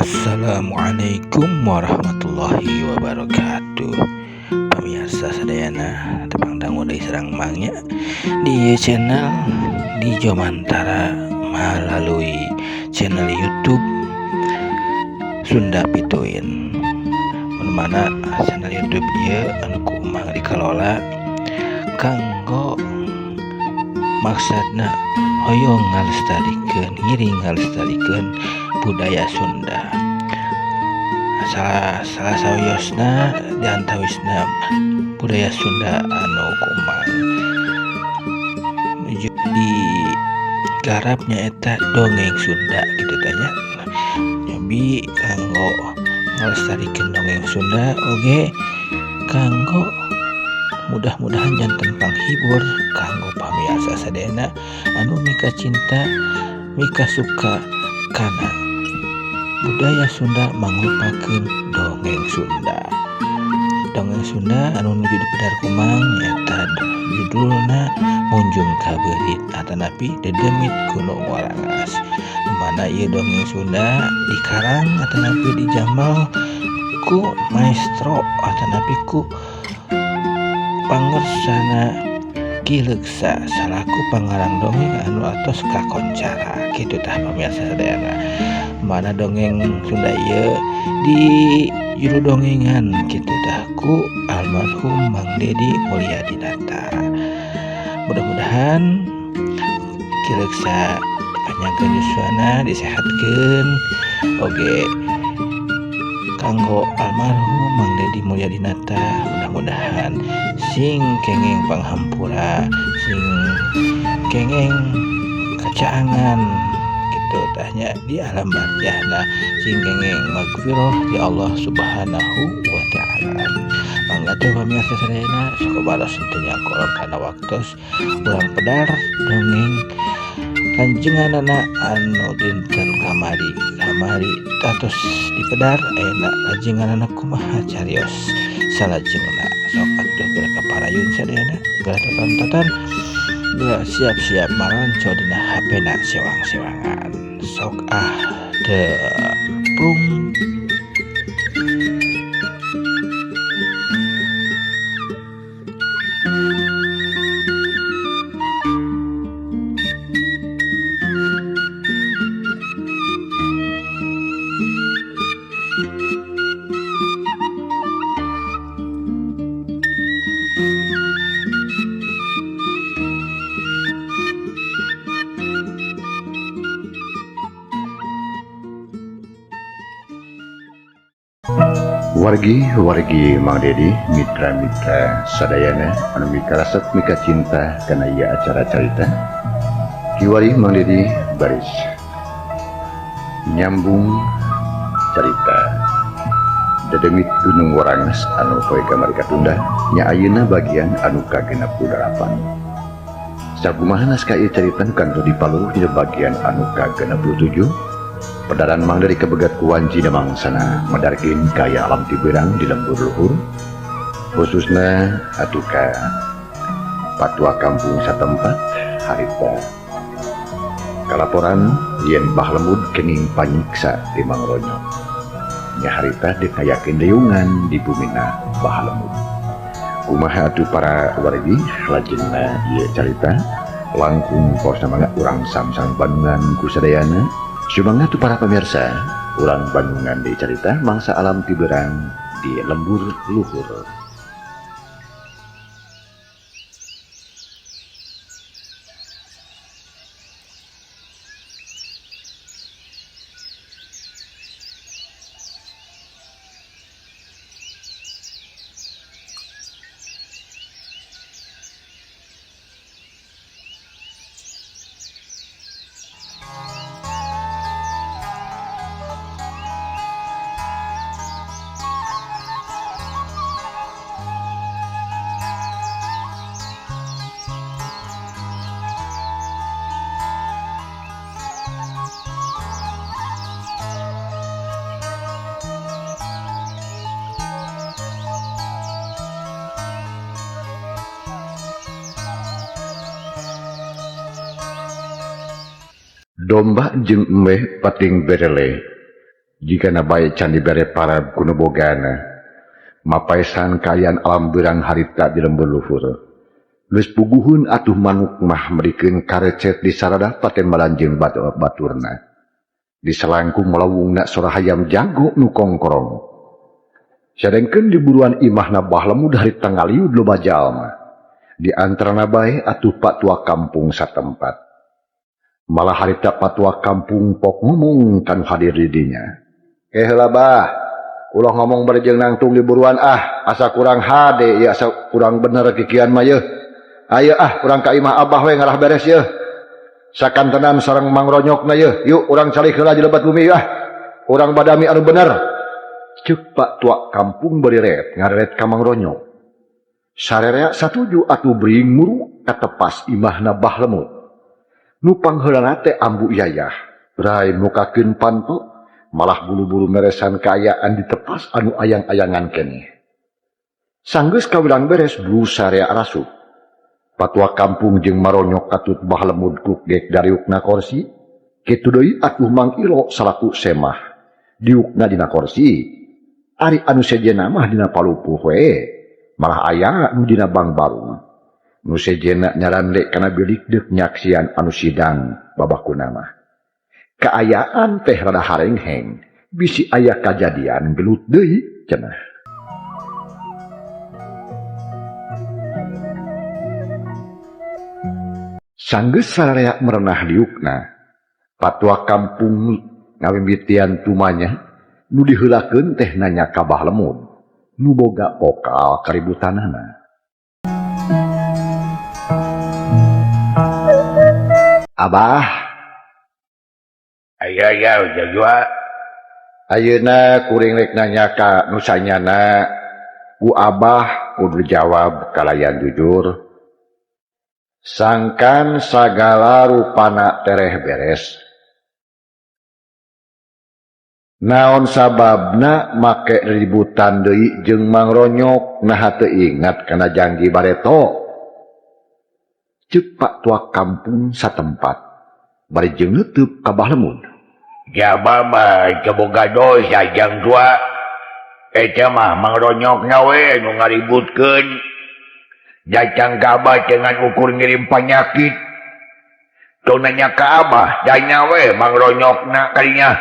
Assalamualaikum warahmatullahi wabarakatuh. Pemirsa sadayana tepang dangu dari serang mangnya di channel di Jomantara melalui channel YouTube Sunda Pituin. Mana channel YouTube dia anu kumang dikelola kanggo maksudna hoyong ngalestarikeun ngiring ngalestarikeun budaya Sunda. Salah sawiosna diantawisna budaya Sunda anu kumang di garapnya eta dongeng Sunda gitu tanya nyobi kanggo ngalestarikeun dongeng Sunda oge kanggo mudah-mudahan janten panghibur kanggo pamirsa sadayana anu mika cinta mika suka kana budaya Sunda mangrupakeun dongeng Sunda. Dongeng Sunda anu nuju di Pedar Kumang nyaeta judulna Munjung Kabeurit atanapi Dedemit Gunung Warangas. Dimana ieu dongeng Sunda dikarang atanapi dijamal ku maestro atanapi ku pangersana Ki Leuksa salaku pangarang dongeng anu atos kakoncara kitu tah pamirsa sadayana. Mana dongeng Sunda ieu di juru dongengan kitu tah ku almarhum Mang Dedi Mulyadinata. Mudah-mudahan Ki Leuksa dipanjangkeun yuswana disehatkeun oge kanggo almarhum Mang Dedi Mulyadinata mudah-mudahan sing kengeng panghampura sing kengeng kacaangan gitu tanya di alam barzahna sing kengeng magfirah di Allah Subhanahu wa taala. Mangga teh pamirsa sadayana sakobaros teu nyangkolong kana waktos urang pedar dongeng kanjenganana anu dinten kamari tatos di pedar enak kanjenganana kumaha carios salajengna sok atuh geura kaparayun sadayana geura tontonan geura siap-siap maranco dina HP-na sewang-sewangan sok teu prung. Wargi Mang Dedi mitra-mitra sadayana anu mikarasep mika cinta kana ieu acara carita kiwari Mang Dedi baris nyambung carita Dedemit Gunung Warangas anu poe kamari katunda nya ayeuna bagian anu ka-68. Sakumaha naskah ieu carita kantos dipaluh di bagian anu ka-67. Pedaran Mang Dedi kebegat ku wanci mangsana medarkeun kaya alam tibeurang di lembur luhur khususna atuh ka patua kampung satempat harita kalaporan yen bah lembut kenging panyiksa di Mangronyo nya harita dikayakeun deungan di bumina bah lembut. Kumaha atuh para wargi lajengna ieu carita langkung paos mangga urang samsang Bandungan ku sadayana. Sumangga tu para pemirsa, ulang Bandungan di carita mangsa alam tibeurang di lembur luhur. Domba jeung embeh pating berele jika nabae can dibere para kuno bogana mapaisan kalian alam berang harita di lembur luhur geus puguhun atuh manuk mah merikeun karecet di sarada paten malanjeung baturna di selangkung melawungna sora hayam jago nu kongkorong sadengkeun di buruan imahna Bahlemud hari tanggal liud loba jalma di antarana bae atuh patua kampung satempat malah harita patua kampung pok ngomong kan hadir di dinya heula bah ulah ngomong barejeng nangtung di buruan asa kurang hade ya asa kurang bener kikian mah yeuh ayo urang ka imah abah we ngarah beres yeuh sakantenan sareng Mang Ronyokna yeuh yuk urang calik heula di lebat bumi urang badami anu bener ceuk pak tua kampung beriret ngareret ka Mang Ronyok sarerea satuju atuh bring muru katepas imahna Bahlemud nu pangheulana teh ambu yayah rai mukakeun panto malah bulu-bulu meresan kaayaan ditepas anu ayang-ayangan keneh sanggeus kawilang beres bulu sarea rasuk patua kampung jeung Maronyok katut Bahlemud kugek dariukna korsi kitu deui atuh Mang Ilo salaku semah diukna dina korsi ari anu sejena mah dina palupuh we malah aya nu dina bang barung nu sejena nyarandek kana bilik deuk nyaksian anu sidang babakuna mah kaayaan teh rada harengheng bisi aya kajadian gelut deui cenah sanggeus sararea merenah diukna patua kampung ngawimitian tumanya nu diheulakeun teh nanya ka Bahlemud nu boga pokal kaributanana Abah aya jajua ayeuna kuring rek nanya ka nu sanyana ku Abah kudu jawab kalayan jujur sangkan sagala rupana tereh beres naon sababna make ributan deui jeung Mang Ronyok naha teu ingat kana janji bareto ceuk pak tua kampung satempat bari jeung neuteub ka Bahlemud jaba mah keboga dosa jang tua eta mah Mang Ronyokna we nu ngaributkeun jacang ka Abah dengan ukur ngirim panyakit tong nanya ka Abah danya we Mang Ronyokna kalinya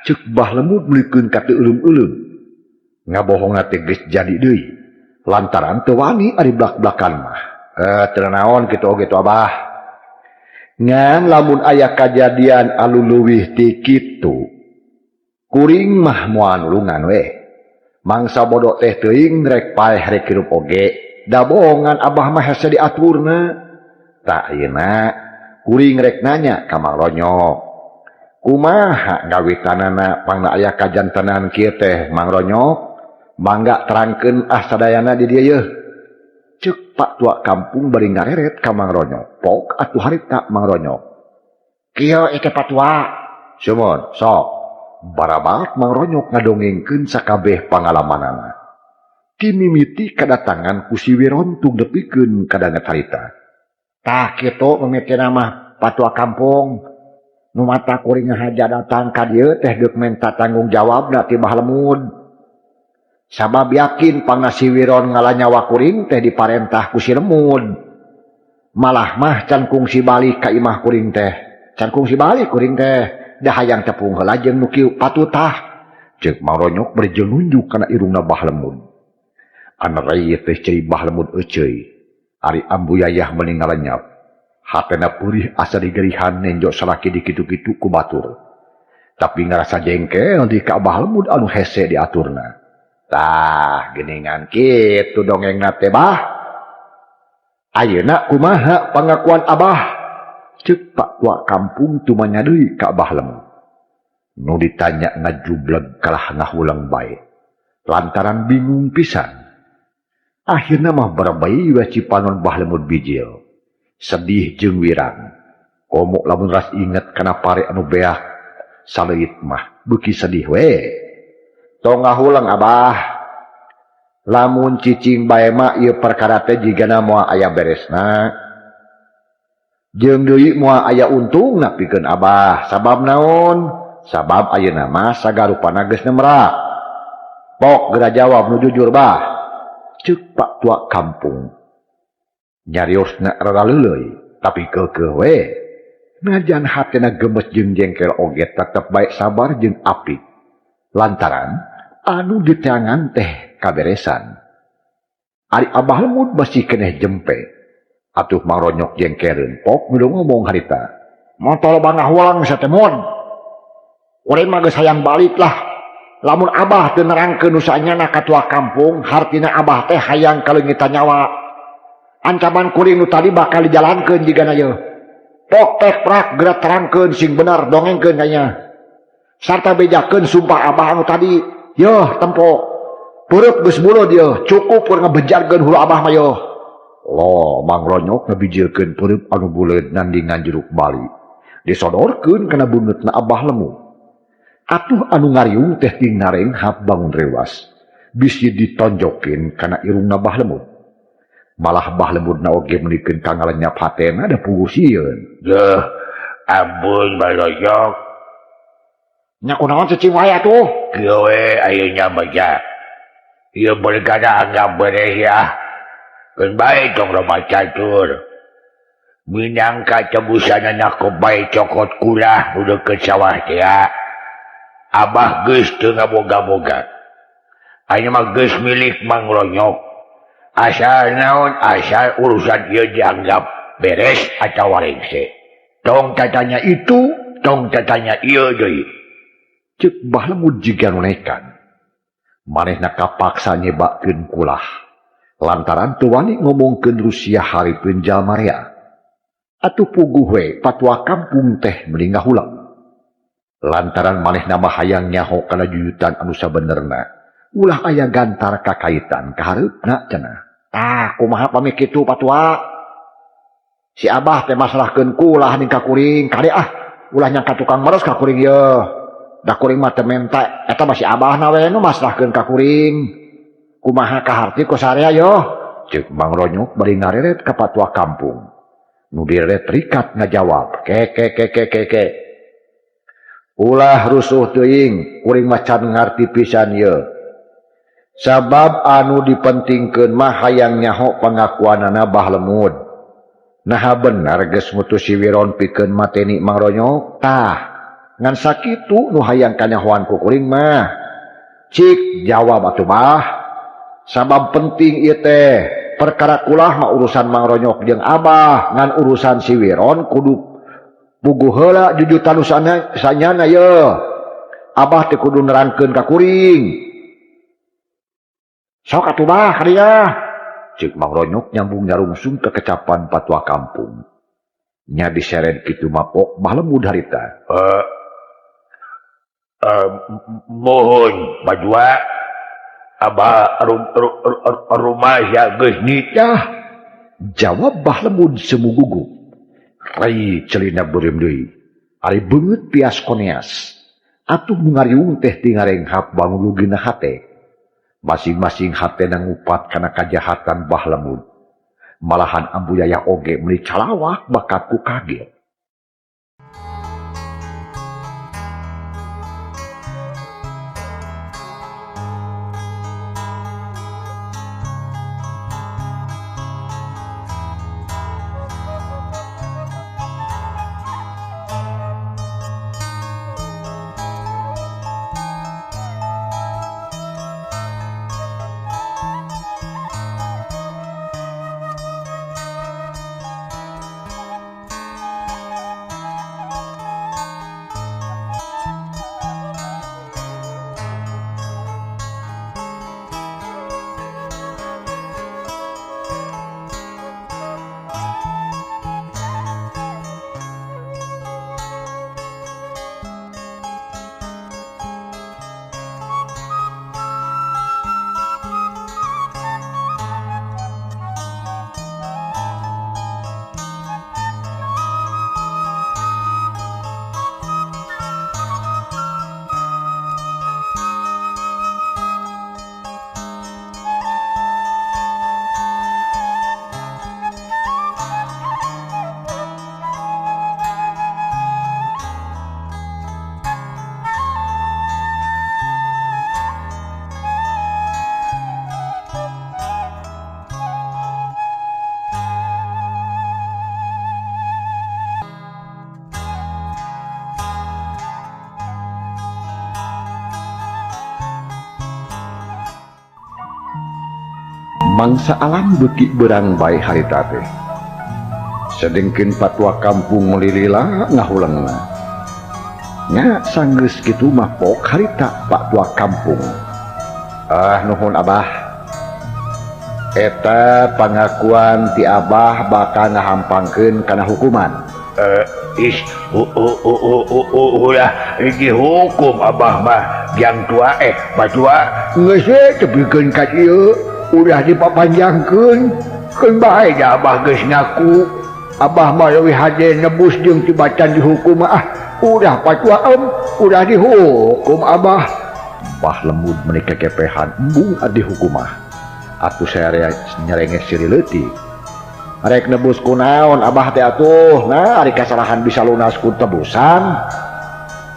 ceuk Bahlemud mulikeun ka teu euleum-euleum ngabohongna teh geus jadi deui lantaran teu wani ari blak-blakan mah teu naon kitu oge tu Abah ngan lamun aya kajadian anu leuwih ti kitu kuring mah moal nulungan we mangsa bodo teh teuing rek paeh rek hirup oge da bohongan Abah mah hese diaturna tak ayeuna kuring rek nanya ka Mang Ronyok kumaha gawitanana pangna aya kajantenan kieu teh Mang Ronyok mangga terangkeun sadayana di dieu yeuh ceuk pak tua kampung bari ngareret ka Mang Ronyok pok atuh harita Mang Ronyok kieu eta patua seumeun sok barabat Mang Ronyok ngadongengkeun sakabeh pangalamanana ti mimiti kadatangan ku si Wirontug nepikeun kadanget harita tah kitu mimitina mah patua kampung nu mata kuring ngahaja datang ka dieu teh geuk menta tanggung jawabna ti Bahlemud sabab yakin pangna si Wiron ngalanyawa kuring teh diparentah ku si Lemud malah mah can kungsi balik ka imah kuring teh can kungsi balik kuring teh da hayang tepung heula jeung nu kieu patutah ceuk Mang Ronyok bari jeung nunjuk kana irungna Bahlemud anu raya teh ciri Bahlemud euceuy ari ambu yayah meuni ngalanyap hatena peurih asa digerihan nenjok salaki di kitu-kitu ku batur tapi ngarasa jengkel di ka Bahlemud anu hese diaturna tah geuningan kitu dongengna teh Bah ayeuna kumaha pangakuan Abah ceuk pak tua kampung tumanya deui ka Bahlemud nu ditanya ngajubleg kalah ngahulang bae lantaran bingung pisan akhirna mah barabai we cipanon Bahlemud bijil sedih jeung wirang komo lamun ras inget kana pare anu beak saleuit mah beuki sedih we tong ngahulang Abah lamun cicing bae mah ieu perkara teh jigana moal aya beresna jeung deui moal aya untungna pikeun Abah sabab naon sabab ayeuna mah sagarupana geus nemrak. Pok geura jawab nu jujur bah. Ceuk Pak Tua kampung. Nyariosna rada leuleuy, tapi keukeuh we. Najan hatena gemes jeung jengkel oge tetep bae sabar jeung apik. Lantaran anu diteangan teh kaberesan. Ari Abah Lemud masih keneh jempe. Atuh Mang Ronyok jengkereun, pok milu ngomong harita. Montol bangah ulang satemon. Urang mah geus hayang balik lah. Lamun Abah teu nerangkeun nu saenyana ka tua kampung, hartina Abah teh hayang kaleungitan nyawa. Ancaman kuring nu tadi bakal dijalankeun jigana yeuh. Pok teh prak geura terangkeun sing bener dongengkeun kanya. Sarta bejakeun sumpah Abah anu tadi. Yeuh tempo. Peureuk geus bulud yeuh, cukup keur ngabejarkeun hulu Abah mah yeuh. Loh, Mang Ronyok ngabijilkeun peureuk anu buleud nandingan jeruk bali. Disodorkeun kana bungeutna Abah Lemud. Atuh anu ngariung teh ting nareng hap bangun rewas. Bisi ditonjokin kana irungna Abah Lemud. Malah Abah Lemudna oge menikeun ka ngalenyap hatena da puguh sieun. Yeuh, ampun Mang Ronyok. Nya kunaon cicing wae atuh? Kieu we ayeuna baca. Ieu berkada anggap beres ya. Keun bae tong roma catur. Minangka tebusanana ku bae cokot kulah nu deukeut sawah teh ya. Abah geus teu ngaboga-boga. Ayeuna mah geus milik Mang Ronyok. Asal naon, asal urusan ieu dianggap beres atawa rengse. Tong tatanya itu, tong tatanya ieu deui. Ceuk Bah Lemud jiga nunekan. Manehna kapaksa nyebakeun kulah. Lantaran teu wani ngomongkeun Rusia hareupeun jalma rea. Atuh puguh we patua kampung teh meuningah ulang. Lantaran manehna mah hayang nyaho kana jujutan anu sabenerna. Ulah aya gantar kakaitan ka hareupna cenah. Tah kumaha pami kitu patua? Si Abah teh masrahkeun kulah ning ka kuring, kade ah. Ulah nyangka tukang meres ka kuring yeuh. Da kuring mah teu menta, eta mah si Abahna we nu masrahkeun ka kuring. Kumaha kaharti ku sarea yeuh? Ceuk Mang Ronyok bari ngareret ka patua kampung. Nu direret rikat ngajawab, ke. Ulah rusuh teuing, kuring mah can ngarti pisan yeuh. Sabab anu dipentingkeun mah hayang nyaho pangakuanana Bah Lemud. Naha bener geus ngutus si Wiron pikeun mateni Mang Ronyok? Tah, ngan sakitu nu hayang kanyahoan ku kuring mah. Cik jawab atuh Bah. Sabab penting ieu teh, perkara kulah mah urusan Mang Ronyok jeung Abah, ngan urusan si Wiron kudu puguh heula jujutan usana sanyana yeuh. Abah teh kudu nerangkeun ka kuring. Sok atuh Bah kadieu. Ceuk Mang Ronyok nyambung nyarungsung ke kecapan patua kampung. Nya diseret kitu mah pok Bah Lemud harita. Mohon Badua. Abah rumah ya geus nitah. Jawab Bah Lemud semugugu. Rai celina beureum deui. Ari beungeut pias koneas. Atuh nu ngariung teh ti ngarenghap bangun lugina hate. Masing-masing hatena ngupat kana kajahatan Bah Lemud. Malahan Ambu Yayah oge meuli calawak bakat ku kaget. mangsa alam beki berang bae harita teh sedengkeun patua kampung melilila ngahulengna nya sanggeus kitu mah pok harita patua kampung. Nuhun abah, eta pangakuan ti abah bakal ngahampangkeun kana hukuman. Ulah dihukum abah mah yang tua batua Geus tepikeun ka dieu udah dipapanjangkeun keun bae da abah geus ngaku abah mah leuwih hade nebus jeung tibacan dihukum udah patua udah dihukum abah. Bah lembut menika kepehan embung adi hukumah atuh saya nyerenges siri leutik arek nebus kunaon abah teh atuh nah ari kasalahan bisa lunas ku tebusan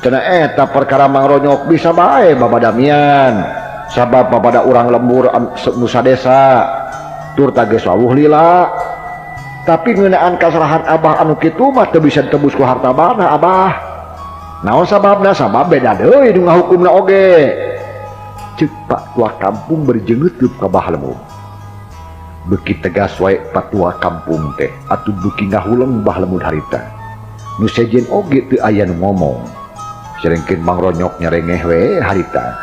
cenah eta perkara Mang Ronyok bisa bae babadamian sabab babada urang lembur nusa desa tur geus wawuh lila tapi ngeunaan kasalahan abah anu kitu mah teu bisa tebus ku hartabana abah. Naon sababna? Sabab beda deui nu ngahukumna oge. Ceuk pak tua kampung berjengeteup ka Bah Lemud. Beuki tegas wae patua kampung teh atuh beuki ngahuleng Bah Lemud harita. Nu sejen oge teu aya nu ngomong. Sarengkeun Mang Ronyok nyarengeh we harita.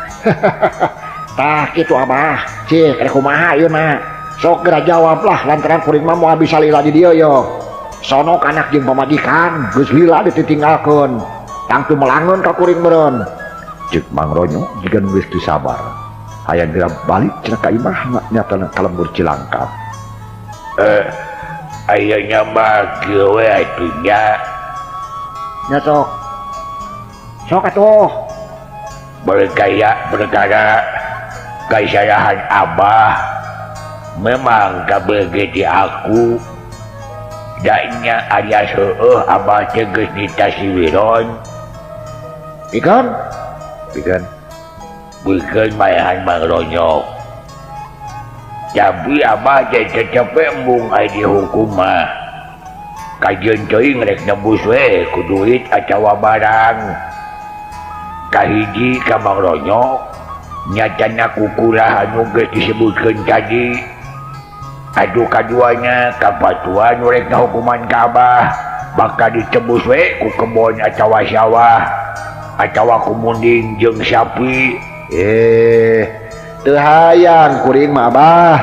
Tah kitu abah, cik ada kumaha ayeuna? Sok geura jawab lah lantaran kuring mah moal bisa lila di dieu yo. Sono anak jeung pamajikan geus lila ditinggalkeun. Tangtu melangon ka kuring meureun. Ceuk Mang Ronyok jiga nu geus teu sabar. Hayang geura balik cenah ka imah nyatana ka lembur Cilangkap. Ayeuna mah kieu we atuh nya. Nya sok. Sok atuh. Berkara kesalahan abah memang kabeh di aku. Danya alias heueuh abah teh geus ditasiwiron. Pikeun Beukeun maehan Mang Ronyok. Tapi abah teh tetep embung aya dihukum mah. Kajeun teuing rek nebus we ku duit atawa barang. Kahiji ka Mang Ronyok nyatana kukulah anu geus disebutkeun tadi. Adu kaduanya ka patua nu rek ngahukuman ka abah bakal ditebus we ku kebon atawa sawah atawa ku munding jeung sapi. Teu hayang kuring mah abah.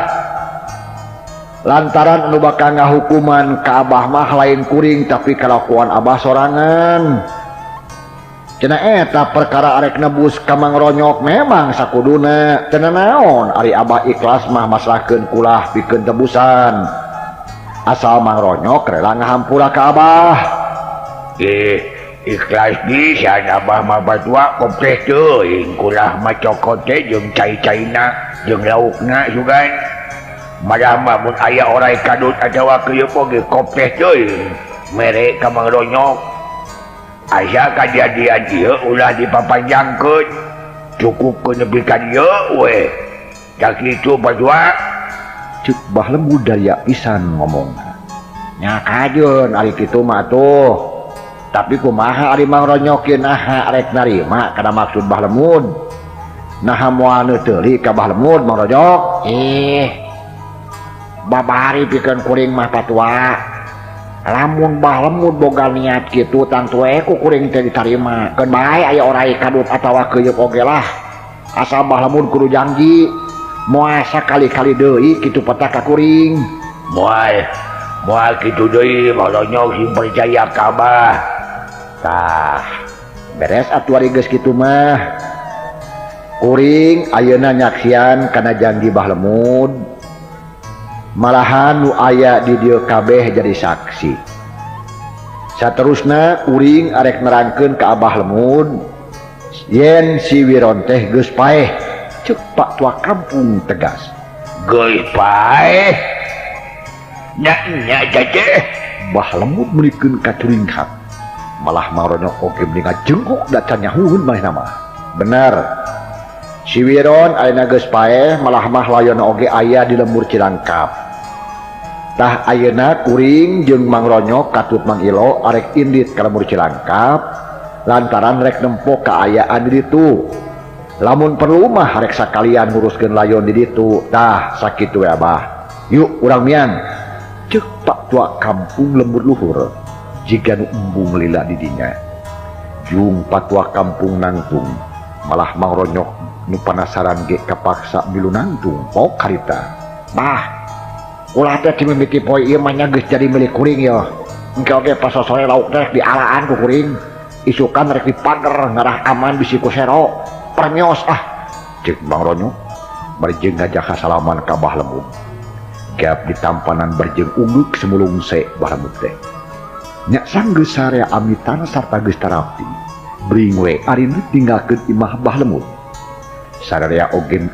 Lantaran anu bakal ngahukuman ka abah mah lain kuring tapi kalakuan abah sorangan. Cenah eta perkara arek nebus ka Mang Ronyok memang sakuduna cenah naon ari abah ikhlas mah masrahkeun kulah pikeun tebusan. Asal Mang Ronyok rela ngahampura ka abah. Ikhlas pisan abah mah batua komplit teuing kulah mah cokot teh jeung cai-caina jeung laukna sugan. Madah mah mun aya orai kadut atawa kieu oge komplit teuing mere ka Mang Ronyok. Asa kajadian ieu ulah dipapanjangkeun cukupkeun nepi ka dieu we. Da kitu batua Ceuk Bah Lemud daya pisan ngomongna. Nya kajeun ari kitu mah tuh. Tapi kumaha ari Mang Ronyok ieu naha rek narima kana maksud Bah Lemud? Naha moal neuteuli ka Bah Lemud Mang Ronyok? Babari pikeun kuring mah patua. Lamun Bah Lemud boga niat kitu tangtu we ku kuring teh ditarima. Keun bae aya orai kadut atawa keuyeuk oge lah. Asal Bah Lemud kudu janji moal sakali-kali deui kitu petak ka kuring. Moal kitu deui Mang Ronyok sing percaya ka abah. Tah, beres atuh ari geus kitu mah. Kuring ayeuna nyaksian kana janji Bah Lemud. Malahan nu aya di dieu kabeh jadi saksi. Saterusna kuring arek nerangkeun ka Abah Lemud yen si Wiron teh geus paeh. Ceuk Pak Tua Kampung tegas. Geus paeh? Nya teh Bah Lemud meulikeun kacuring hak. Malah Mang Ronyok oge mendingan jengkok da can nyahueun manehna mah. Bener. Si Wiron ayeuna geus paeh malah mah layonna oge aya di lembur Cilangkap. Tah ayeuna kuring jeung Mang Ronyok katut Mang Ilo arek indit ka lembur Cilangkap lantaran rek nempo kaayaan di ditu. Lamun perlu mah rek sakalian nguruskeun layon di ditu. Tah sakitu we Abah. Yuk urang mian. Ceuk pak tua kampung lembur luhur jika nu embung lila di dinya. Jung patua kampung nangtung malah mangronyok nu panasaran ge kapaksa milu nangtung pok harita. Bah, ulah teh ti mimiti poe ieu mah nya geus jadi milik kuring ya. Engke oge pas sore lauk teh dialaan ku kuring. Isukan rek dipager ngarah aman bisi ku sero. Permios ceuk mangronyok barjeng ngajak salaman ka Bah Lemud. Gap di tampanan barjeng ungguk semulung se Bah Lemud teh. Nya sanggeus sarea amitan sarta geus tarapi. Bring we ari tinggalkeun imah Bah Lemud. Sadaya oge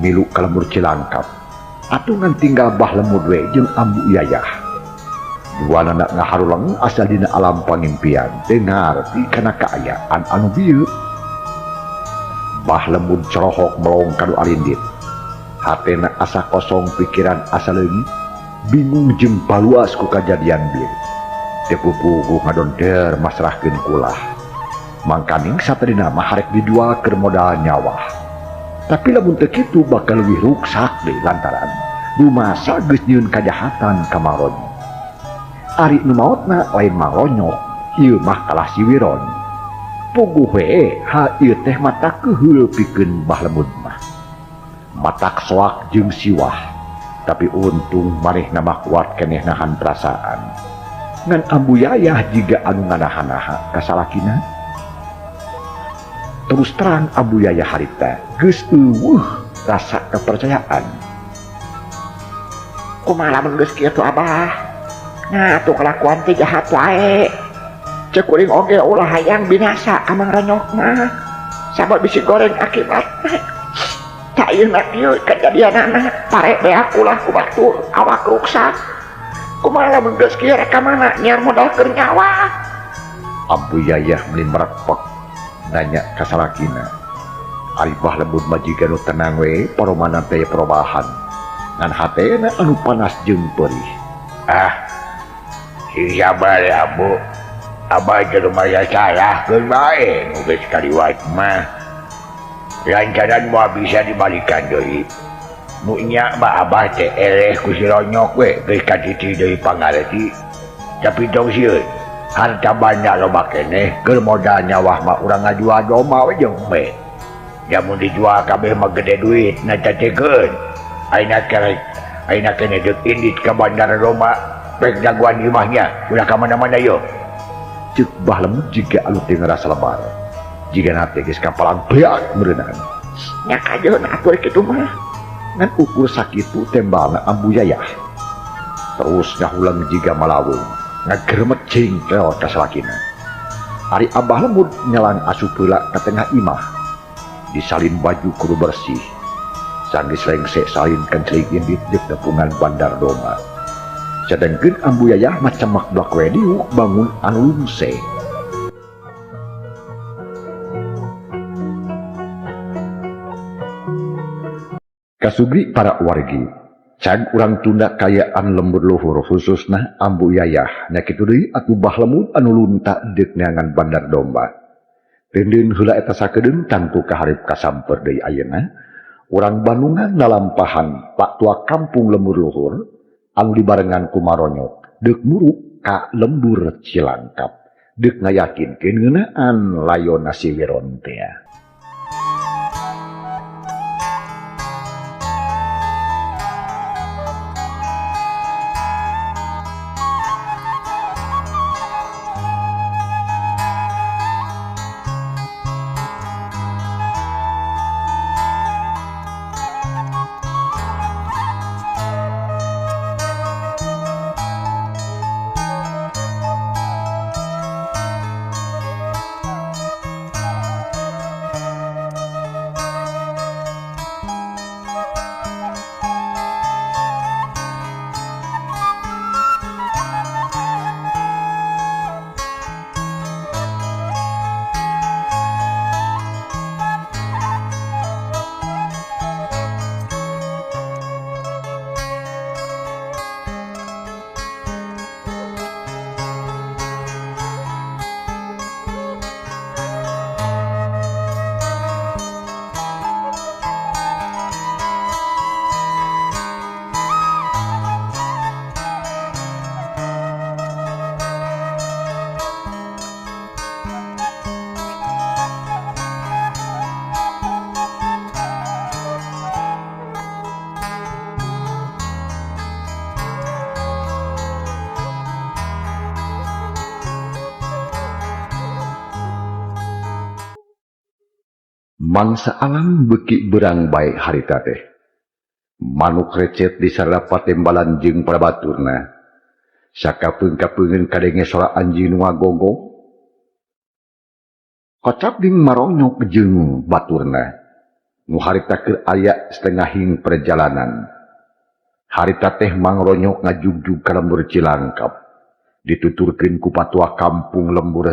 milu ka lembur Cilangkap. Atungan tinggal Bah Lemud we jeung Ambu Yayah. Duana ngaharuleng asal dina alam pangimpian dengar di kana kaayaan anu bieu. Bah Lemud cerohok melong kadu alindit. Hatena asa kosong pikiran asa leungit. Bingung jeung paluas ku kajadian bieu. Teu pupuh ngadonter masrahkeun kulah. Mangkaning satadina mah harek dijual keur modal nyawa. Tapi lamun teu kitu bakal leuwih ruksak deui lantaran dumasa geus nyieun kajahatan ka Mangronyok. Ari nu maotna lain Mangronyok, ieu mah kalah si Wiron. Puguh we ha ieu teh mata keheul pikeun Bah Lemud mah. Matak soak jeung siwah. Tapi untung manehna mah kuat keneh nahan perasaan. Ngan Ambu Yayah jiga anu nganahan-nahan ka salakina. Terus terang Ambu Yayah harita geus eueuh rasa kepercayaan. Kumaha lamun geus kieu Abah? Nah, tuh kelakuan teh jahat wae. Cek kuring oge ulah hayang binasa ka Mangronyok mah. Sabab bisi goreng akibatna. Tak ieu na kieu kejadianana pare beak ulah ku batur awak ruksak. Kumaha lamun geus kieu rek ka mana nyiar modal keur nyawa. Ambu Yayah meuli merepek nanya ka salakina. Ari Bah Lemud mah jiga nu tenang we paromanan teh perubahan. Ngan hatena anu panas jeung perih. Sabar ya Bu. Abah jeung maya salahkeun bae nu geus kaliwat mah. Lancaran moal bisa dibalikan deui. Nu nya mah Abah teh eleh ku si Ronyok we geus katiti deui pangarti. Tapi tong sieun harta banda loba keneh keur modal nyawah mah urang ngajual domba we jeung me. Jamun dijual kabeh mah gede duit na cacekeun. Ayeuna keneh deuk indit ka bandar domba. Pek jagoan imahnya udah ke mana-mana yo. Ceuk Bah Lemud jika anu teu ngarasa lebar. Jika nate geus kapalang beak meureunaan. Nya kajeun atuh kitu mah. Ngan ukur sakitu tembalna Ambu Yayah. Terus ngahulang jiga malawung. Ngageremet jengkel ka salakina. Ari Abah Lemud nyelang asup heula ka tengah imah. Disalin baju kudu bersih. Sanggeus lengse salin kenceling indit jeung nepungan bandar domba. Sedangkeun Ambu Yayah macam makdak we diuk bangun anu lungse. Kasugri para wargi, can urang tunda kayaan lembur luhur khususna Ambu Yayah. Nya kitu deui atuh Bah Lemud anu lunta deuk neangan bandar domba. Deundeun heula eta sakedeung tantu kaharep kasamper deui ayeuna. Urang Bandungan nalampahan Pak Tua Kampung lembur luhur anu dibarengan ku Mangronyok deuk muruk ka lembur Cilangkap deuk ngayakinkeun ngeunaan layonna si Wiron teh. Mangsa alam beki berang baik harita teh. Manuk recet di sarapa tembalan jeung pada baturna. Sakapeung-kapeungeun kadenge sora anjeun nu ngagogo. Kocap ding maronyok jeung baturna. Nu harita keur aya setengahing perjalanan. Harita teh mangronyok ngajugjug ka lembur Cilangkap. Dituturkeun ku patua kampung lembur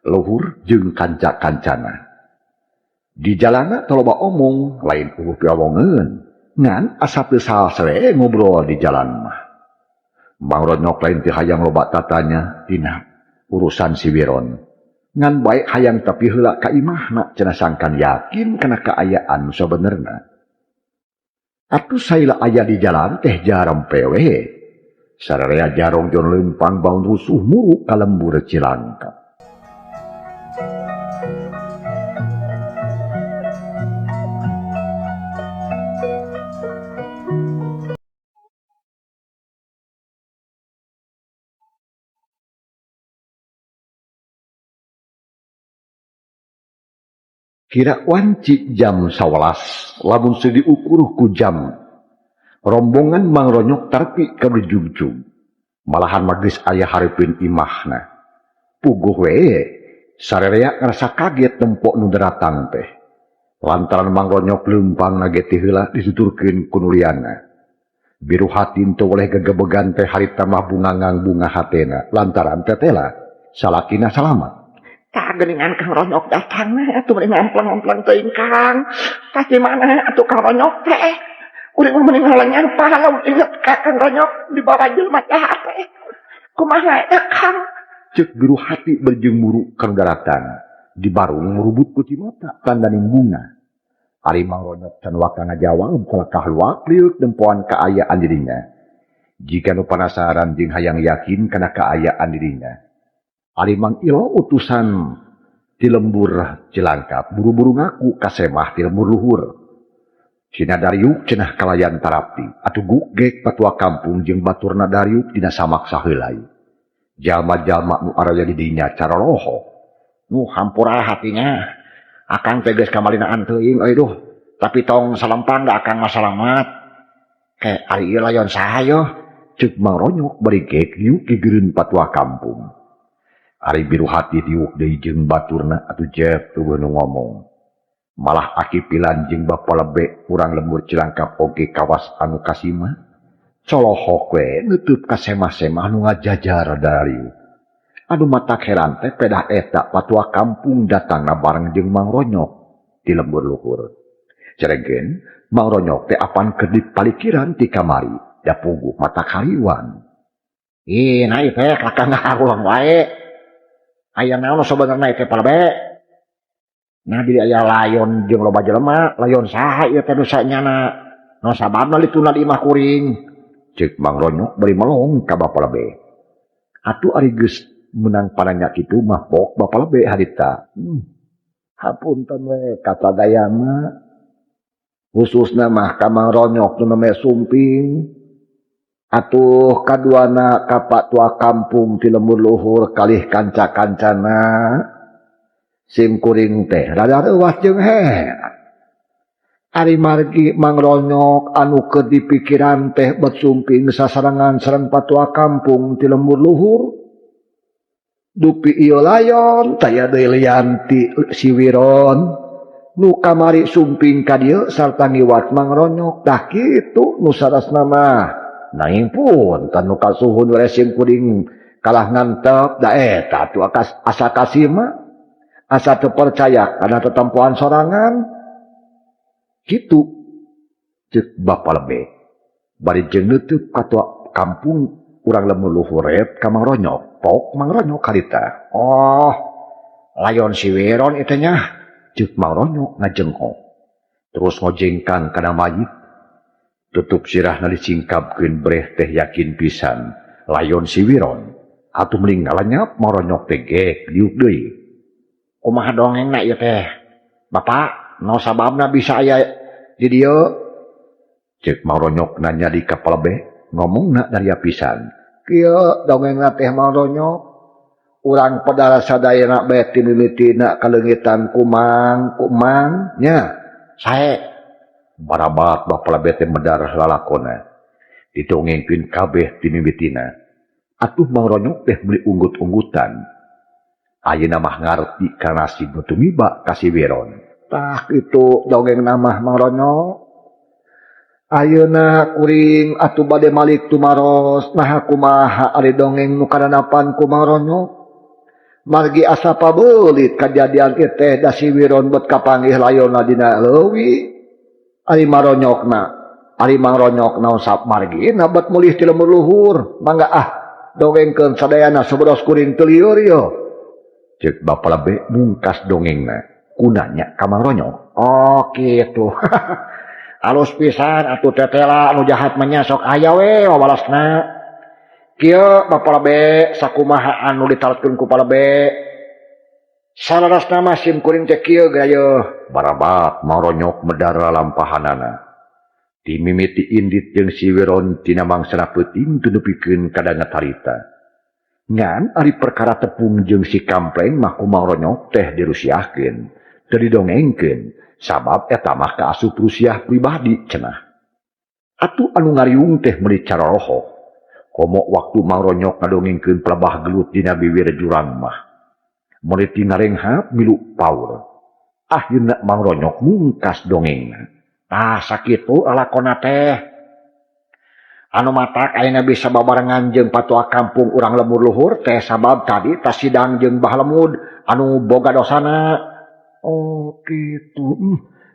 luhur jeung kanca-kancana. Di jalana taloba omong, lain eueuh piawongeun. Ngan asa teu sasare ngobrol di jalan mah. Mangronyok lain teu hayang loba tatanya tina urusan si Wiron. Ngan bae hayang tapi heula ka imahna cenah sangkan yakin kana kaayaan sabenerna. Atuh saila aya di jalan teh jarempe we. Sararea jarong jon leumpang baun rusuh muruk ka lembur Cilangkap. Kira wanci jam 11, lamun seudi ukur ku jam. Rombongan mangronyok tarpi ka bejugjug. Malahan magris aya hareupeun imahna. Puguh we, sararea ngarasa kaget tempo nu datang teh. Lantaran mangronyok leumpang nage teh heula dituturkeun ku nuliana. Biru hati teu oleh gegebegan teh harita mah bungangang bunga hatena. Lantaran tetela salakina salamat. Kageningan Kang Ronyok datang atuh meuning ngamplang-ngamplang teuing Kang. Tas di mana atuh Kang Ronyok teh? Urang mah meuning ngalengan pahala inget ka Kang Ronyok di bawah jelema jahat teh. Kumaha eta Kang? Cek biru hati berjemuru kang daratan. Di barung merubut ku cimata tandaning bunga. Ari mangronyok can waka ngajawab kalakah luak liuk dempoan kaayaan dirinya. Jika nu penasaran jeung hayang yakin kana kaayaan dirinya. Ari Mang Ilo utusan di lembur Cilangkap buru-buru ngaku kasemah di lembur luhur. Cina Daryuk cenah kalayan tarapti atuh gugek patua kampung jeung baturna Daryuk dina samaksa heulai. Jalma-jalma nu araya di dinya cara loho. Nu hampura hatinya. Akang tegas kamalinaan teuing euy duh. Tapi tong salempang da akang mah salamat. Ke ari ieu layon saha yo? Ceuk Mang Ronyok bari gek yuk gigireun patua kampung. Ari biru hati diuk deui jeung baturna atuh jep eueuh nu ngomong. Malah akipilan jeung bapa lebe urang lembur Cilangkap oge kawas anu kasima. Colohok we neuteub ka semah-semah nu ngajajar dari. Anu matak heran teh pedah eta patua kampung datangna bareng jeung Mang Ronyok di lembur luhur. Ceregeun Mang Ronyok teh apan keur dipalikiran ti kamari da puguh matak hariwan. Ih, nah teh kakang ngarulang wae. Aya naon sabenerna teh palebe? Nah diri aya layon jeung loba jelema, layon saha ieu teh dosanyana? Nu sababna lituna di imah kuring. Ceuk Mang Ronyok bari melong ka bapa lebe. Atuh ari geus menang pananya kitu mah pok bapa lebe harita. Hapunten we kata dayana. Khususna mah ka Mang Ronyok nu name sumping. Atuh kaduana ka patua kampung ti lembur luhur kalih kanca-kancana. Sim kuring teh rada reuas jeung heran. Ari margi Mang Ronyok anu keur dipikiran teh bet sumping sasarangan sareng patua kampung ti lembur luhur. Dupi ieu layon taya deui lian ti si Wiron. Nu kamari sumping ka dieu sarta ngiwat Mang Ronyok tah kitu nu sarasna mah. Nanging pun tanu kasuhun resim kuring kalah ngantep da eta atuh asa kasima asa teu percaya kana tetempoan sorangan kitu ceuk bapa lebe bari jeung neuteub ka kampung urang lembur luhuret ka Mang Ronyok pok Mang Ronyok harita. Oh layon si Wiron itu nya ceuk Mang Ronyok ngajengkok terus ngojengkan kana mayit. Tutup sirahna disingkapkeun breh teh yakin pisan layon si Wiron atuh meuling ngalanyap Mang Ronyok teh gek diuk deui. Kumaha dongengna ieu teh? Bapak, naon sababna bisa aya di dieu? Ceuk Mang Ronyok nanya di kapal be ngomongna dari pisan. Kieu dongengna teh Mang Ronyok. urang pedara sadayana bae ti mimitina kalengitan kumang nya sae barabat bapala bete medar lalakona didongengkeun kabeh ti mimitina atuh Mang Ronyok teh meuli unggut-unggutan ayeuna mah ngarti kana si tumiba ka si Wiron tah itu dongeng nama Mang Ronyok ayeuna kuring atuh bade malik tumaros nah kumaha ari dongeng nu karanapan ku Mang Ronyok margi asa pabeulit kajadian ieu teh da si Wiron bet kapanggih layonna dina leuwih ari Mang Ronyokna usap margi na bet mulih ti lembur luhur mangga dongengkeun sadayana sabedos kuring teu lieur yo ceuk bapa lebe mungkas dongengna kunanya ka Mang Ronyok oh kitu alus pisan atuh tetela anu jahat mah nya sok aya we wawalasna kieu bapa lebe sakumaha anu ditaletkeun ku palebe salarasna mah sim kuring teh kieu gaya barabat Mang Ronyok medar lampahanana dimimiti indit jeung si Wiron tina mangsana peuting teu nepikeun kadangat harita ngan ari perkara tepung jeung si Kampleng mah ku Mang Ronyok teh dirusiahkeun teu didongengkeun sabab eta mah kaasup rusiah pribadi cenah atuh anu ngariung teh meuli caroroho komo waktu Mang Ronyok ngadongengkeun pelebah gelut dina bibir jurang mah meuli tinarenghap milu paur akhirna Mang Ronyok mungkas dongengna tah sakitu lalakonna teh anu matak ayeuna bisa babarengan jeung patua kampung urang lemur luhur teh sabab tadi tas sidang jeung bah lemud anu boga dosana oh kitu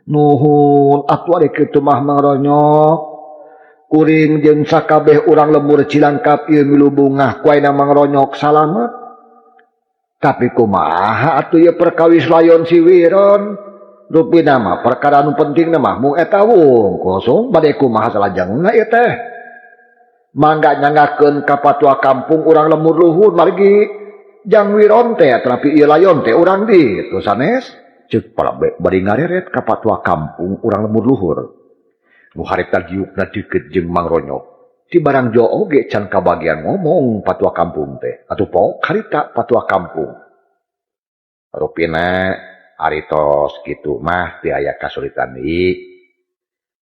nuhun atuh ari kitu mah Mang Ronyok kuring jeung sakabeh urang lemur Cilangkap ieu milu bungah ku ayeuna Mang Ronyok salamet tapi kumaha atuh ieu perkawis layon si Wiron rupina mah perkara anu penting mah mung eta wungkul bade kumaha salajengna ieu teh mangga nyanggakeun ka patua kampung urang lemur luhur margi jang Wiron teh tapi ieu layon teh urang ditu sanes ceuk palebe bade ngareret ka patua kampung urang lemur luhur nu harita giukna deukeut jeung Mang Ronyok ti barang jo oge can kabagian ngomong patua kampung teh atuh pok harita patua kampung rupina ari tos kitu mah teu aya kasulitan deui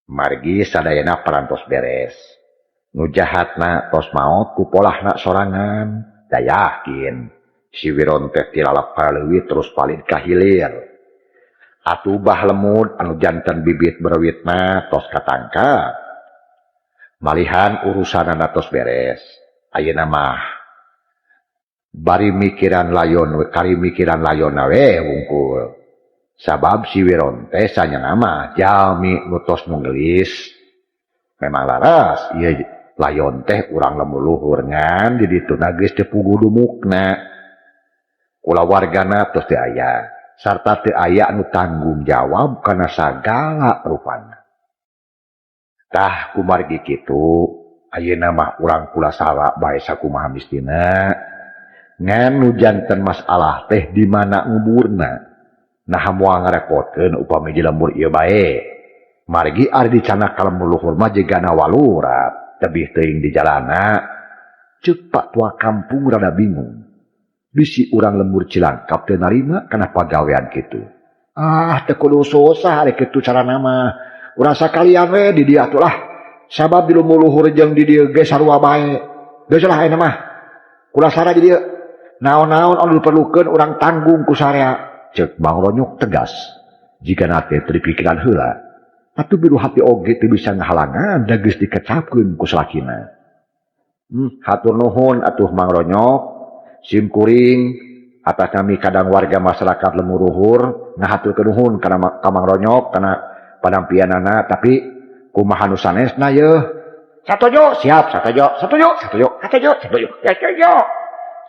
margi sadayana parantos beres nu jahatna tos maot ku polahna sorangan da yakin si Wiron teh ti lalap paleuwih terus palin ka hilir atuh bah lemud anu janten bibit berwitna tos katangkap malihan urusanana tos beres ayeuna mah bari mikiran layon kari mikiran layonna we wungkul sabab si Wiron teh sanyana mah jalmi nu tos nu gelis memang laras ieu layon teh urang lemur luhur ngan di dituna geus teu puguh dumukna kulawargana tos teu aya sarta teu aya anu tanggung jawab kana sagala rupana tah kumargi kitu ayeuna mah urang kulasara bae sakumaha mistina ngan nu janten masalah teh di mana nguburna nah moal ngarepotkeun upami di lembur ieu bae margi ari dicanak ka lembur luhur mah jegana walurat tebih teuing di jalana ceuk patua kampung rada bingung bisi urang lembur Cilangkap teu narima kana pagawean kitu teu kudu susah ari kitu carana mah urang sakalian we di dieu atuh lah sabab di lembur luhur jeung di dieu ge sarua bae geus lah ayeuna mah kulasara di dieu naon-naon anu diperlukeun urang tanggung ku sarea ceuk Mang Ronyok tegas jika nate teu pikiran heula atuh biru hati oge teu bisa ngahalangan da geus dikecapkeun ku salakina hatur nuhun atuh Mang Ronyok sim kuring atas nami kadang warga masyarakat lemur luhur ngahaturkeun nuhun kana ka Mang Ronyok kana padampianana tapi kumaha nu sanesna yeuh satojo siap satojo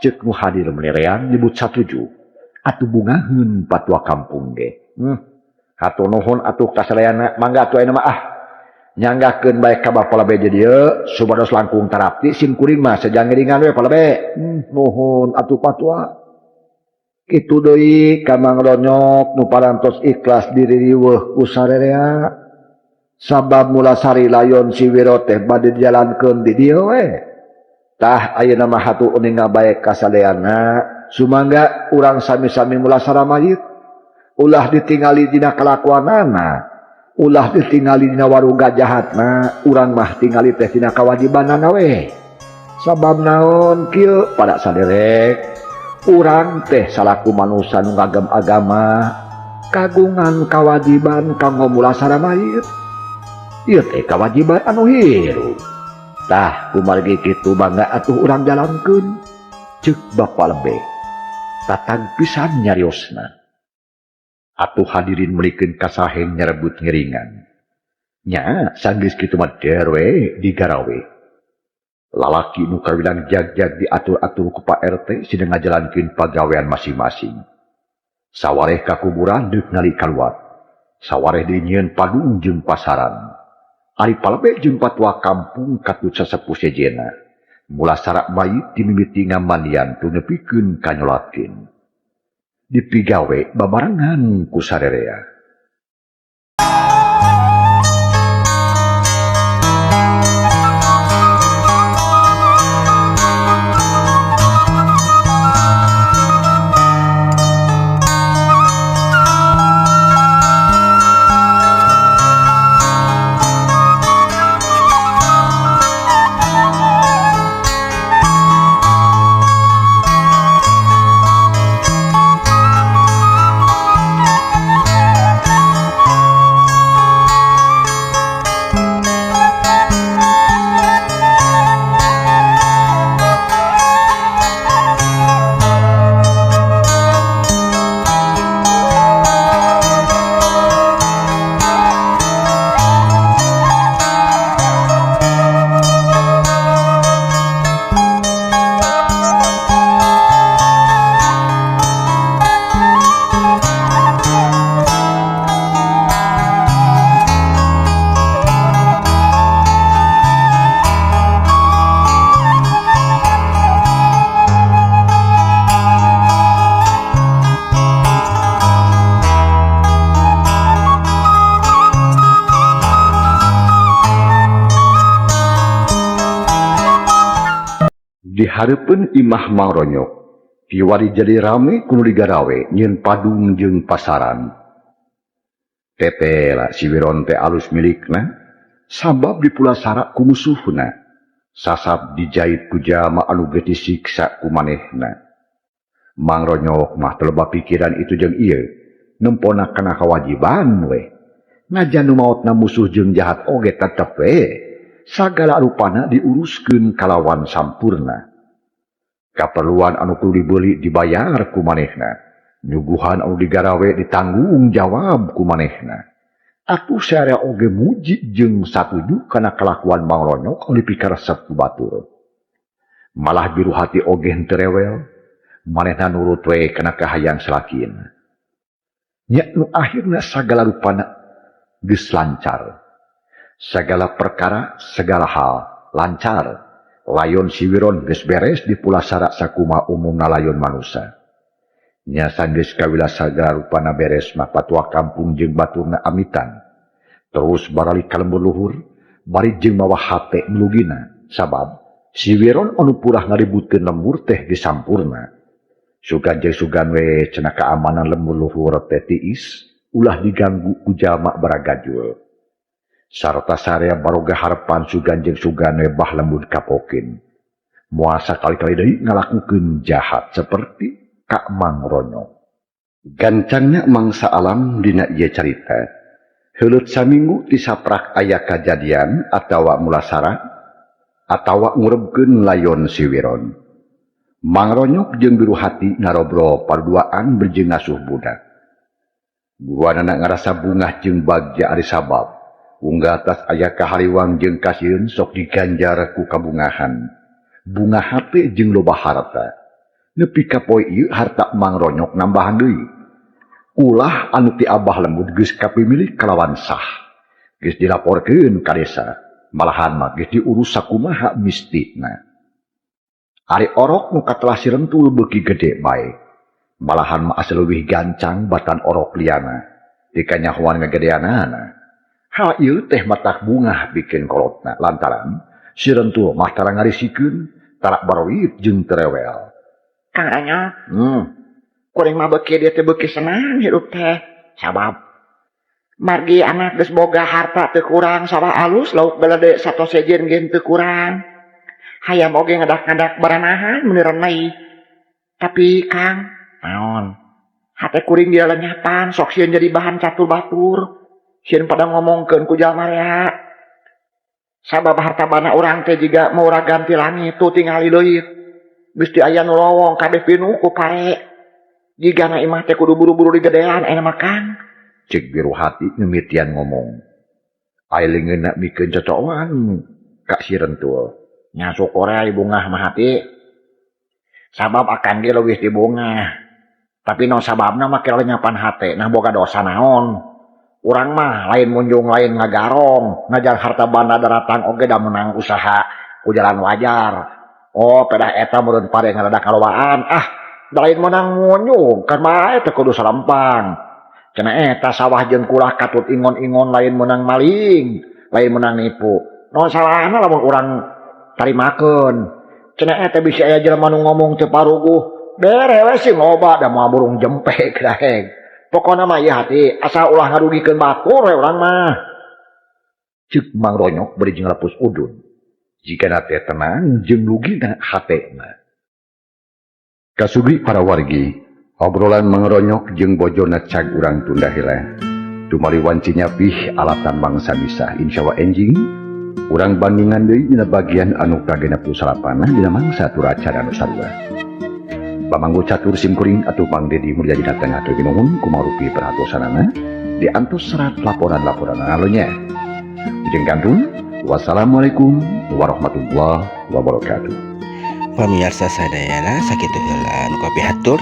ceuk nu hadir menerean nyebut satuju atuh bungaheun patua kampung ge hatur nuhun atuh kasalayana mangga atuh ayeuna mah nyanggakeun bae ka bapa lebe dieu supados langkung tarapti sim kuring mah sajangeringan we palebe nuhun atuh patua kitu deui ka Mang Ronyok nu parantos ikhlas diririweuh ku sarerea sabab mula sari layon si Wiro teh bade dijalankeun di dieu we tah ayeuna mah hatu uning bae kasadeana sumangga urang sami-sami mulasara mayit ulah ditingali dina kelakuanana ulah ditingali dina waruga jahatna urang mah tingali teh dina kawajibanana we sabab naon kieu pada saderek urang teh salaku manusia nu ngagem agama kagungan kawajiban kanggo mulasara mayit ieu teh kewajiban anu hirup tah kumargi kitu bangga atuh urang jalankeun ceuk Bapa Lebe tatang pisan nyariosna atuh hadirin melikeun kasahen nyarebut ngeringan nya sanggeus kitu mah derwe digarawe lalaki nu kawilang jag-jag diatur-atur ku Pak RT sideung ngajalankeun pagawean masing-masing sawareh ka kuburan deuk ngali kaluar sawareh deui nyieun padung jeung pasaran ari palebe jeung patua kampung katut sasepuh sejena mulasara mayit dimimiti ngamandian tu nepikeun kanyolatkeun dipigawe babarengan ku sarerea dihareupeun imah mangronyok piwari jadi rame kudu digarawe nyieun padung jeung pasaran tetela si Wiron teh alus milikna sabab dipulasara ku musuhna sasab dijait ku jalma anu geus disiksa ku manehna mangronyok mah teu loba pikiran itu jeung ieu nempona kana kawajiban we najan nu maotna musuh jeung jahat oge tetep we sagala rupana diuruskeun kalawan sampurna kaperluan anu kudu dibeuli dibayar ku manehna nyuguhan anu digarawe ditanggung jawab ku manehna atuh sarea oge muji jeung satuju kana kelakuan mangronyok anu dipikaresep ku batur malah biru hati oge henteu rewel manehna nurut we kana kahayang salakina nya nu akhirna sagala rupana geus lancar segala perkara segala hal lancar layon si Wiron geus beres dipulasara sakuma umumna layon manusia nya sanggeus kawila sagala rupana beres mah patua kampung jeung baturna amitan terus barali ka lembur luhur bari jeung mawa hate melugina sabab si Wiron anu purah ngaributkeun lembur teh geus sampurna sugan jeung sugan we cenah keamanan lembur luhur teh tiis ulah diganggu ku jalma baragajul sarta sarea baroga harapan sugan jeung sugan we bah lembur kapokin muasa kali-kali deui ngalakukeun jahat seperti Kak Mangronyok gancangna mangsa alam dina ieu carita heuleut saminggu ti saprak aya kajadian atawa mulasara atawa ngurebkeun layon si Wiron Mangronyok jeung biru hati narobro parduaan berjeung ngasuh budak buanana ngarasa bungah jeung bagja ari sabab unggah atas aya kahariwang jeung kasieun sok diganjar ku kabungahan bunga hate jeung loba harta nepi ka poe ieu harta Mangronyok nambahan deui ulah anu ti abah lembut geus kapimilik kalawan sah geus dilaporkeun ka desa malahan mah geus diurus sakumaha mistina ari orok nu katelah sirentul beuki gede bae malahan mah asa leuwih gancang batan orok liana ti kanyahoan ngagedeanana hal ieu teh matak bungah bikin kolotna lantaran si rentul mah tara ngarisikeun tara baroit jeung terewel Kang Ranyok, kuring mah beuki dia teh beuki senang hidup teh. Sabab margi anak geus boga harta teu kurang sawah alus lauk belede sato sejen gen teu kurang. Hayam oge ngadak-ngadak baranahan beneran mai. Tapi Kang, naon? Hate kuring dia lenyapan sok sieun jadi bahan catur batur. Sieun pada ngomongkeun ku jalma rea. Sabab harta bana urang teh jiga mau ganti langit tuh tingali leuit. Gusti aya nu lowong kabeh pinuh ku pare. Jigana imah teh kudu buru-buru digedean aya mah Kang. Cek biru hati nyemitian ngomong. Ailingeuna mikeun cocokan ka si rentul. Nya syukur aya bungah mah hati. Sabab akan ge leuwih di bungah. Tapi no sababna mah kira nyapan hate nah boga dosa naon. Urang mah lain munjung lain ngagarong, ngajar harta banda daratang oge da menang usaha ku jalan wajar. Oh, pedah eta meureun pare ngarada kalowaan. Da lain menang munjung, kan mah eta kudu salempang. Cenah eta sawah jeung kulah katut ingon-ingon lain menang maling, lain menang nipu. No salahna lamun urang tarimakeun. Cenah eta bisi aya jelema nu ngomong teu paruguh. Bere we sing loba da moal burung jempek daeng. Pokona mah ieu hati asa ulah ngarugikeun batur we urang mah. Ceuk Mang Ronyok beri jeung lapus udun. Jika nate tenang jeung lugina hatena. Kasugri para wargi, obrolan Mang Ronyok jeung bojona cag urang tunda heula. Tumali wanci nyapih alatan mangsa bisa insyaallah enjing. Urang bandingan deui dina bagian anu kagenep 8 dina mangsa turacara anu sarua. Pamanggo catur simkuring atuh Mang Dedi Mulyadi datang atuh ginuhun kumarupi perhatosanana diantos serat laporan-laporan alonya. Jeung kantun wassalamualaikum warahmatullahi wabarakatuh. Pamirsa sadayana sakitu heula anu kapihatur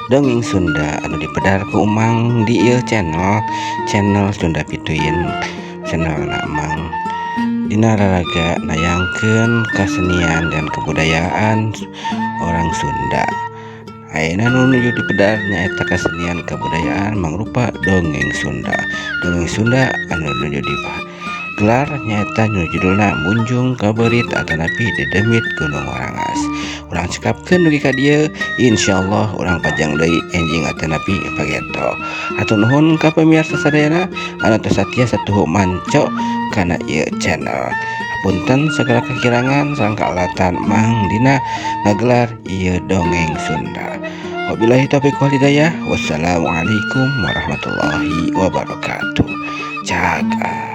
dongeng Sunda anu dipedar ku Umang di ieu channel Sunda Pituin, channel Amang dina raraga nayangkeun kasenian dan kebudayaan orang Sunda. Ayeuna nu nuju dipedar nyaeta kasenian kebudayaan mangrupa dongeng Sunda. Dongeng Sunda anu nuju gelar nyata nu judulna Munjung Kaberit atanapi Dedemit Gunung Warangas. Urang cekapkeun dugi ka dieu insyaallah urang pajang deui enjing atanapi pageto. Hatur nuhun ka pamirsa sadayana anu tos satia satuhu manco kana ieu channel. Punten segala kekirangan sareng kaalatan Mang dina ngagelar ieu dongeng Sunda. Wabillahi taufiq wal hidayah. Wassalamualaikum warahmatullahi wabarakatuh. Jaga